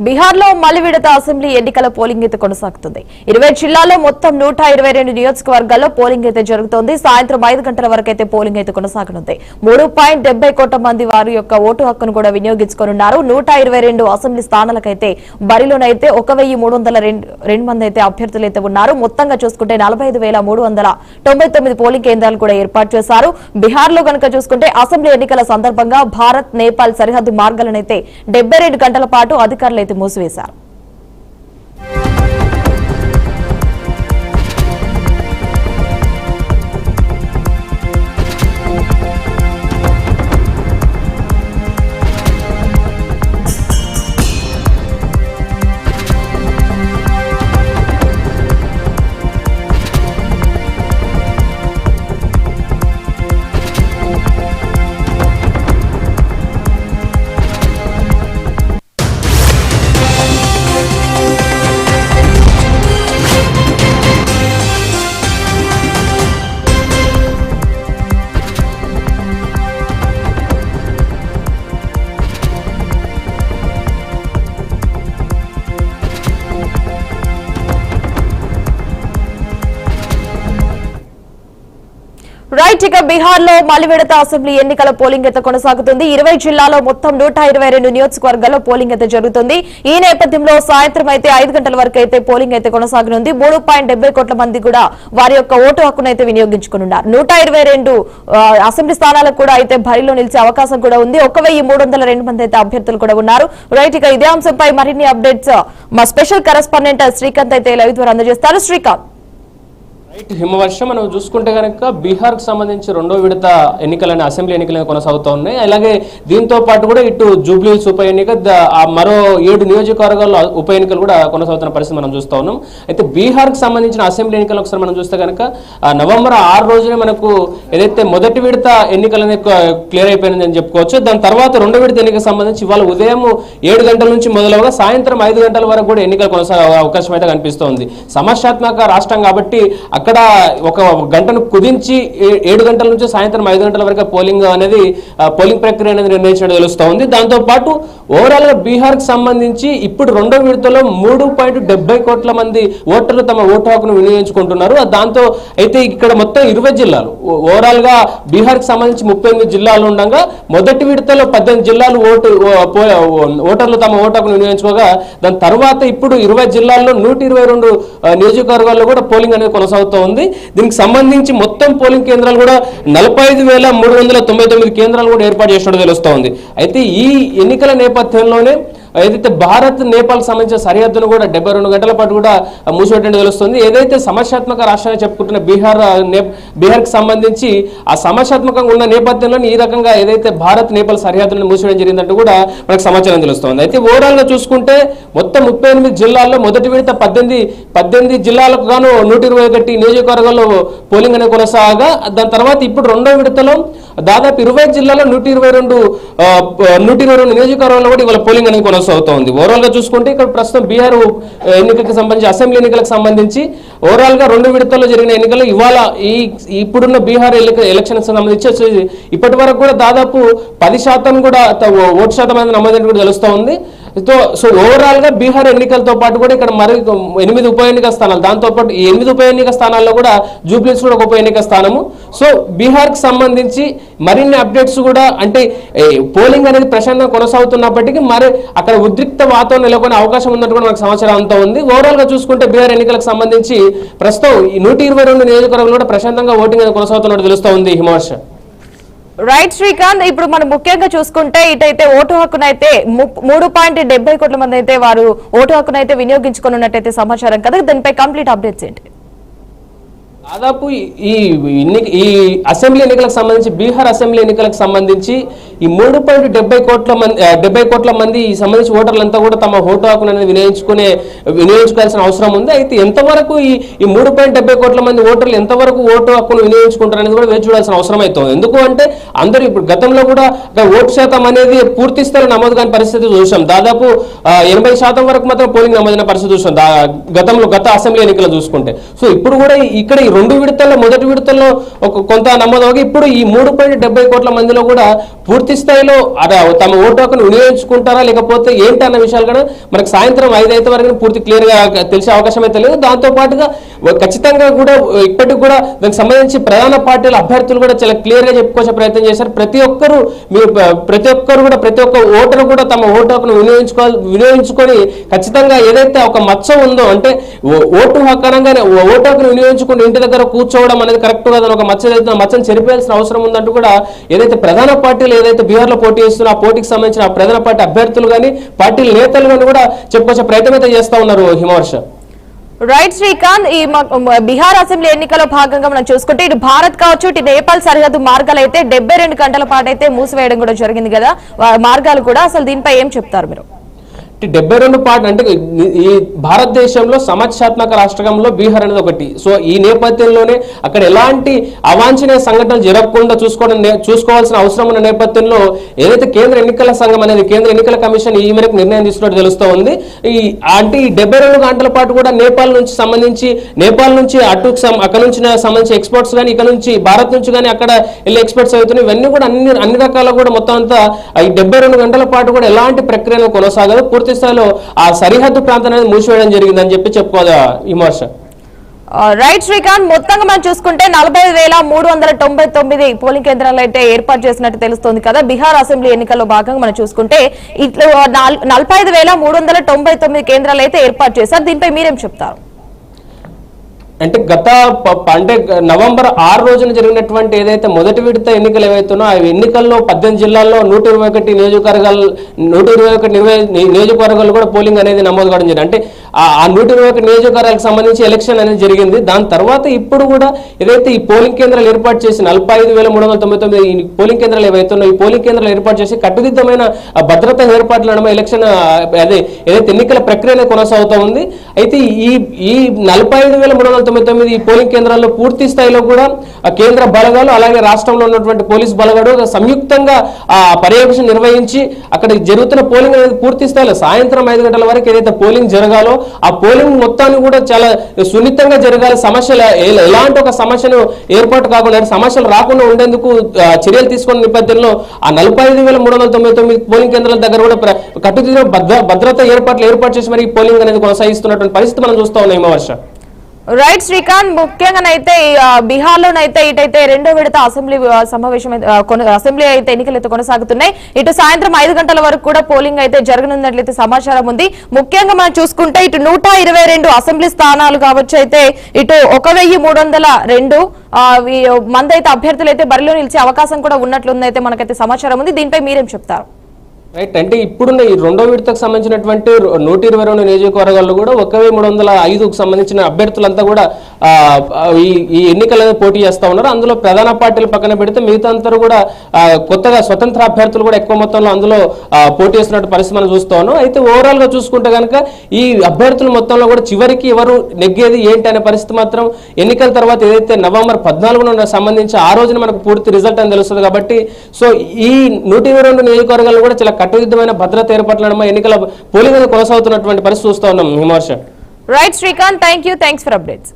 బీహార్లో మలి విడత అసెంబ్లీ ఎన్నికల పోలింగ్ అయితే కొనసాగుతుంది. 20 జిల్లాల్లో మొత్తం 122 నియోజకవర్గాల్లో పోలింగ్ అయితే జరుగుతోంది. సాయంత్రం 5 గంటల వరకు అయితే పోలింగ్ అయితే కొనసాగనుంది. 3.70 కోట్ల మంది వారి యొక్క ఓటు హక్కును కూడా వినియోగించుకోనున్నారు. 122 అసెంబ్లీ స్థానాలకైతే బరిలోనైతే 1302 మంది అయితే అభ్యర్థులు అయితే ఉన్నారు. మొత్తంగా చూసుకుంటే 45,399 పోలింగ్ కేంద్రాలు కూడా ఏర్పాటు చేశారు. బీహార్లో కనుక చూసుకుంటే అసెంబ్లీ ఎన్నికల సందర్భంగా భారత్ నేపాల్ సరిహద్దు మార్గాలనైతే 72 గంటల పాటు అధికారులు మూసివేశారు. రైట్, ఇక బీహార్లో మలి విడత అసెంబ్లీ ఎన్నికల పోలింగ్ అయితే కొనసాగుతుంది. 20 జిల్లాలో మొత్తం 122 నియోజకవర్గాల్లో పోలింగ్ అయితే జరుగుతుంది. ఈ నేపథ్యంలో సాయంత్రం అయితే 5 గంటల వరకు అయితే పోలింగ్ అయితే కొనసాగనుంది. 3.70 కోట్ల మంది కూడా వారి యొక్క ఓటు హక్కును అయితే వినియోగించుకున్నారు. 122 అసెంబ్లీ స్థానాలకు కూడా అయితే బరిలో నిలిచే అవకాశం కూడా ఉంది. 1302 మంది అయితే అభ్యర్థులు కూడా ఉన్నారు. రైట్, ఇక ఇదే అంశంపై మరిన్ని అప్డేట్స్ మా స్పెషల్ కరెస్పాండెంట్ శ్రీకాంత్ అయితే లైవ్ ద్వారా అందజేస్తారు. శ్రీకాంత్. రైట్ హిమవర్షం, మనం చూసుకుంటే కనుక బీహార్కు సంబంధించి రెండో విడత ఎన్నికలని అసెంబ్లీ ఎన్నికలు కొనసాగుతూ ఉన్నాయి. అలాగే దీంతో పాటు కూడా ఇటు జూబ్లీహిల్స్ ఉప ఎన్నిక, మరో 7 నియోజకవర్గాల్లో ఉప ఎన్నికలు కూడా కొనసాగుతున్న పరిస్థితి మనం చూస్తూ ఉన్నాం. అయితే బీహార్కు సంబంధించిన అసెంబ్లీ ఎన్నికలు ఒకసారి మనం చూస్తే కనుక నవంబర్ 6 రోజునే మనకు ఏదైతే మొదటి విడత ఎన్నికలు అనేది క్లియర్ అయిపోయిందని అని చెప్పుకోవచ్చు. దాని తర్వాత రెండో విడత ఎన్నికకు సంబంధించి ఇవాళ ఉదయం 7 గంటల నుంచి మొదలవగా సాయంత్రం 5 గంటల వరకు కూడా ఎన్నికలు కొనసాగే అవకాశం అయితే కనిపిస్తోంది. సమస్యాత్మక రాష్ట్రం కాబట్టి అక్కడ ఒక గంటను కుదించి 7 గంటల నుంచి సాయంత్రం 5 గంటల వరకు పోలింగ్ ప్రక్రియ అనేది నిర్ణయించడం తెలుస్తోంది. దాంతో పాటు ఓవరాల్ గా బీహార్ కి సంబంధించి ఇప్పుడు రెండో విడతలో 3.70 కోట్ల మంది ఓటర్లు తమ ఓటు హక్కును వినియోగించుకుంటున్నారు. దాంతో అయితే ఇక్కడ మొత్తం 20 జిల్లాలు ఓవరాల్ గా బీహార్ కి సంబంధించి 38 జిల్లాలు ఉండగా మొదటి విడతలో 18 జిల్లాలు ఓటర్లు తమ ఓటు హక్కును వినియోగించుకోగా దాని తర్వాత ఇప్పుడు 20 జిల్లాల్లో 122 నియోజకవర్గాల్లో కూడా పోలింగ్ అనేది కొనసాగుతుంది. దీనికి సంబంధించి మొత్తం పోలింగ్ కేంద్రాలు కూడా 45,399 కేంద్రాలు కూడా ఏర్పాటు చేసినట్టు తెలుస్తోంది. అయితే ఈ ఎన్నికల నేపథ్యంలోనే ఏదైతే భారత్ నేపాల్ సంబంధించిన సరిహద్దును కూడా 72 గంటల పాటు కూడా మూసివేయడం తెలుస్తుంది. ఏదైతే సమస్యాత్మక రాష్ట్రంగా చెప్పుకుంటున్న బీహార్కి సంబంధించి ఆ సమస్యాత్మకంగా ఉన్న నేపథ్యంలో ఈ రకంగా ఏదైతే భారత్ నేపాల్ సరిహద్దులను మూసివేయడం జరిగిందంటూ కూడా మనకు సమాచారం తెలుస్తోంది. అయితే ఓవరాల్ గా చూసుకుంటే మొత్తం 38 జిల్లాల్లో మొదటి విడత 18 జిల్లాలకు గాను 121 నియోజకవర్గాల్లో పోలింగ్ అనేది కొనసాగగా దాని తర్వాత ఇప్పుడు రెండో విడతలో దాదాపు 20 జిల్లాలో 122 నియోజకవర్గాల్లో కూడా ఇవాళ పోలింగ్ అనేది కొనసాగుతోంది. ఓవరాల్ గా చూసుకుంటే ఇక్కడ ప్రస్తుతం బీహార్ ఎన్నికలకు సంబంధించి అసెంబ్లీ ఎన్నికలకు సంబంధించి ఓవరాల్ గా 2 విడతల్లో జరిగిన ఎన్నికలు ఇవాళ ఇప్పుడున్న బీహార్ ఎలక్షన్ సంబంధించి ఇప్పటి వరకు కూడా దాదాపు 10% కూడా ఓటు శాతం అనేది నమోదైనట్టు కూడా తెలుస్తూ ఉంది. సో ఓవరాల్ గా బీహార్ ఎన్నికలతో పాటు కూడా ఇక్కడ మరి 8 ఉప ఎన్నిక స్థానాలు, దాంతో పాటు ఈ 8 ఉప ఎన్నిక స్థానాల్లో కూడా జూబ్లీహిల్స్ కూడా ఒక ఉప ఎన్నిక స్థానము. సో బీహార్ కి సంబంధించి మరిన్ని అప్డేట్స్ కూడా అంటే పోలింగ్ అనేది ప్రశాంతంగా కొనసాగుతున్నప్పటికీ మరి అక్కడ ఉద్రిక్త వాతావరణం నెలకొనే అవకాశం ఉన్నట్టు కూడా మనకు సమాచారం అంతా ఉంది. ఓవరాల్ గా చూసుకుంటే బీహార్ ఎన్నికలకు సంబంధించి ప్రస్తుతం 122 నియోజకవర్గాలు కూడా ప్రశాంతంగా ఓటింగ్ అనేది కొనసాగుతున్నట్టు తెలుస్తూ ఉంది. హిమవర్ష. రైట్ శ్రీకాంత్, ఇప్పుడు మనం ముఖ్యంగా చూసుకుంటే ఇటైతే ఓటు హక్కునైతే 3.70 కోట్ల మంది అయితే వారు ఓటు హక్కునైతే వినియోగించుకున్నట్టయితే సమాచారం కదా, దానిపై కంప్లీట్ అప్డేట్స్ ఏంటి? దాదాపు ఈ అసెంబ్లీ ఎన్నికలకు సంబంధించి బీహార్ అసెంబ్లీ ఎన్నికలకు సంబంధించి ఈ 3.70 కోట్ల మంది సంబంధించి ఓటర్లంతా కూడా తమ ఓటు హక్కును అనేది వినియోగించుకోవాల్సిన అవసరం ఉంది. అయితే ఎంతవరకు ఈ 3.70 కోట్ల మంది ఓటర్లు ఎంతవరకు ఓటు హక్కును వినియోగించుకుంటారు అనేది కూడా వేచి చూడాల్సిన అవసరం అవుతుంది. ఎందుకు అంటే అందరూ ఇప్పుడు గతంలో కూడా ఓటు శాతం అనేది పూర్తి స్థాయిలో నమోదు కాని పరిస్థితి చూసాం. దాదాపు 80% వరకు మాత్రం పోలింగ్ నమోదైన పరిస్థితి చూసాం గత అసెంబ్లీ ఎన్నికలు చూసుకుంటే. సో ఇప్పుడు కూడా ఇక్కడ ఈ 2 విడతల్లో మొదటి విడతల్లో కొంత నమోదు, ఇప్పుడు ఈ 3.70 కోట్ల మందిలో కూడా పూర్తి పూర్తి స్థాయిలో తమ ఓటు హక్కును వినియోగించుకుంటారా లేకపోతే ఏంటి అన్న విషయాలు కూడా మనకు సాయంత్రం 5 వరకు పూర్తి క్లియర్ గా తెలిసే అవకాశం అయితే లేదు. దాంతో పాటుగా ఖచ్చితంగా కూడా ఇప్పటికి కూడా దానికి సంబంధించి ప్రధాన పార్టీల అభ్యర్థులు కూడా చాలా క్లియర్ గా చెప్పుకోవచ్చే ప్రయత్నం చేశారు. ప్రతి ఒక్క ఓటరు కూడా తమ ఓటు హక్కును వినియోగించుకొని ఖచ్చితంగా ఏదైతే ఒక మచ్చ ఉందో అంటే ఓటు హక్కు అనగానే ఓటు హక్కును వినియోగించుకుని ఇంటి దగ్గర కూర్చోవడం అనేది కరెక్ట్ కాదని ఒక మచ్చను చెరిపేయాల్సిన అవసరం ఉందంటూ కూడా ఏదైతే ప్రధాన పార్టీలు ఏదైతే బీహార్ లో పోటీ చేస్తున్నా ఆ పోటీకి సంబంధించిన ప్రధాన పార్టీ అభ్యర్థులు కానీ పార్టీల నేతలు కానీ కూడా చెప్పుకొచ్చే ప్రయత్నం అయితే చేస్తా ఉన్నారు హిమవర్ష. రైట్ శ్రీకాంత్, ఈ బీహార్ అసెంబ్లీ ఎన్నికల్లో భాగంగా మనం చూసుకుంటే ఇటు భారత్ కావచ్చు ఇటు నేపాల్ సరిహద్దు మార్గాలు అయితే 72 గంటల పాటు అయితే మూసివేయడం కూడా జరిగింది కదా మార్గాలు కూడా. అసలు దీనిపై ఏం చెప్తారు మీరు? 72 పార్ట్ అంటే ఈ భారతదేశంలో సమస్యాత్మక రాష్ట్రంలో బీహార్ అనేది ఒకటి. సో ఈ నేపథ్యంలోనే అక్కడ ఎలాంటి అవాంఛనీయ సంఘటనలు జరగకుండా చూసుకోవాల్సిన అవసరం ఉన్న నేపథ్యంలో ఏదైతే కేంద్ర ఎన్నికల సంఘం అనేది కేంద్ర ఎన్నికల కమిషన్ ఈ మేరకు నిర్ణయం తీసుకున్నట్టు తెలుస్తూ ఉంది. ఈ 72 గంటల పాటు కూడా నేపాల్ నుంచి అక్కడ నుంచి సంబంధించి ఎక్స్పర్ట్స్ కానీ ఇక్కడ నుంచి భారత్ నుంచి కానీ అక్కడ వెళ్ళి ఎక్స్పర్ట్స్ అవుతున్నాయి. ఇవన్నీ కూడా అన్ని రకాల కూడా మొత్తం అంతా ఈ 72 గంటల పాటు కూడా ఎలాంటి ప్రక్రియను కొనసాగదు. పూర్తి స్థాయిలో ఆ సరిహద్దు ప్రాంతం అనేది మూసివేయడం జరిగిందని చెప్పుకోదా విమర్శ. రైట్ శ్రీకాంత్, మొత్తంగా మనం చూసుకుంటే 40,399 పోలింగ్ కేంద్రాలు అయితే ఏర్పాటు చేసినట్టు తెలుస్తోంది కదా బీహార్ అసెంబ్లీ ఎన్నికల్లో భాగంగా మనం చూసుకుంటే ఇట్లా 45,399 కేంద్రాలు అయితే ఏర్పాటు చేశారు. దీనిపై మీరేం చెప్తారు? అంటే నవంబర్ 6 రోజున జరిగినటువంటి ఏదైతే మొదటి విడత ఎన్నికలు ఏవైతున్నా ఆ ఎన్నికల్లో 18 జిల్లాల్లో 121 నియోజకవర్గాలు కూడా పోలింగ్ అనేది నమోదు కావడం జరిగింది. అంటే ఆ 121 నియోజకవర్గాలకు సంబంధించి ఎలక్షన్ అనేది జరిగింది. దాని తర్వాత ఇప్పుడు కూడా ఏదైతే ఈ పోలింగ్ కేంద్రాలు ఏర్పాటు చేసి 45,399 పోలింగ్ కేంద్రాలు ఏవైతున్నాయో ఈ పోలింగ్ కేంద్రాలు ఏర్పాటు చేసి కట్టుదిద్దమైన భద్రతా ఏర్పాట్ల నడుమ ఎలక్షన్ ఏదైతే ఎన్నికల ప్రక్రియ కొనసాగుతూ ఉంది. అయితే ఈ 45,399 ఈ పోలింగ్ కేంద్రాల్లో పూర్తి స్థాయిలో కూడా కేంద్ర బలగాలు అలాగే రాష్ట్రంలో ఉన్నటువంటి పోలీసు బలగాలు సంయుక్తంగా పర్యవేక్షణ నిర్వహించి అక్కడ జరుగుతున్న పోలింగ్ అనేది పూర్తి స్థాయిలో సాయంత్రం 5 గంటల వరకు ఏదైతే పోలింగ్ జరగాలో ఆ పోలింగ్ మొత్తాన్ని కూడా చాలా సున్నితంగా జరగాలి. సమస్యలు ఎలాంటి ఒక సమస్యను ఏర్పాటు కాకుండా సమస్యలు రాకుండా ఉండేందుకు చర్యలు తీసుకున్న నేపథ్యంలో ఆ 45,399 పోలింగ్ కేంద్రాల దగ్గర కూడా కట్టుదిట్టిన భద్రతా ఏర్పాటు చేసి మరి పోలింగ్ అనేది కొనసాగిస్తున్నటువంటి పరిస్థితి మనం చూస్తా ఉన్నాం హిమవర్ష. రైట్ శ్రీకాంత్, ముఖ్యంగానైతే బీహార్ లోనైతే ఇటైతే 2వ విడత అసెంబ్లీ సమావేశం అసెంబ్లీ అయితే ఎన్నికలు అయితే కొనసాగుతున్నాయి. ఇటు సాయంత్రం 5 గంటల వరకు కూడా పోలింగ్ అయితే జరగనున్నట్లయితే సమాచారం ఉంది. ముఖ్యంగా మనం చూసుకుంటే ఇటు 122 అసెంబ్లీ స్థానాలు కావచ్చు అయితే ఇటు 1,302 మంది అయితే అభ్యర్థులు అయితే బరిలో నిలిచే అవకాశం కూడా ఉన్నట్లుందైతే మనకైతే సమాచారం ఉంది. దీనిపై మీరేం చెప్తారు? రైట్, అంటే ఇప్పుడున్న ఈ 2వ విడతకు సంబంధించినటువంటి 122 నియోజకవర్గాల్లో కూడా 1,305కు సంబంధించిన అభ్యర్థులంతా కూడా ఈ ఎన్నికలను పోటీ చేస్తా ఉన్నారు. అందులో ప్రధాన పార్టీలు పక్కన పెడితే మిగతా అందరూ కూడా కొత్తగా స్వతంత్ర అభ్యర్థులు కూడా ఎక్కువ మొత్తంలో అందులో పోటీ చేస్తున్నట్టు పరిస్థితి మనం చూస్తా ఉన్నాం. అయితే ఓవరాల్ గా చూసుకుంటే కనుక ఈ అభ్యర్థుల మొత్తంలో కూడా చివరికి ఎవరు నెగ్గేది ఏంటి అనే పరిస్థితి మాత్రం ఎన్నికల తర్వాత ఏదైతే నవంబర్ 14న సంబంధించి ఆ రోజున మనకు పూర్తి రిజల్ట్ అని తెలుస్తుంది. కాబట్టి సో ఈ 122 నియోజకవర్గాలు కూడా చాలా కట్టుదిద్దమైన భద్రత ఏర్పాట్ల ఎన్నికల పోలింగ్ కొనసాగుతున్నటువంటి పరిస్థితి చూస్తా ఉన్నాం హిమవర్ష. Right Srikanth, thanks for updates.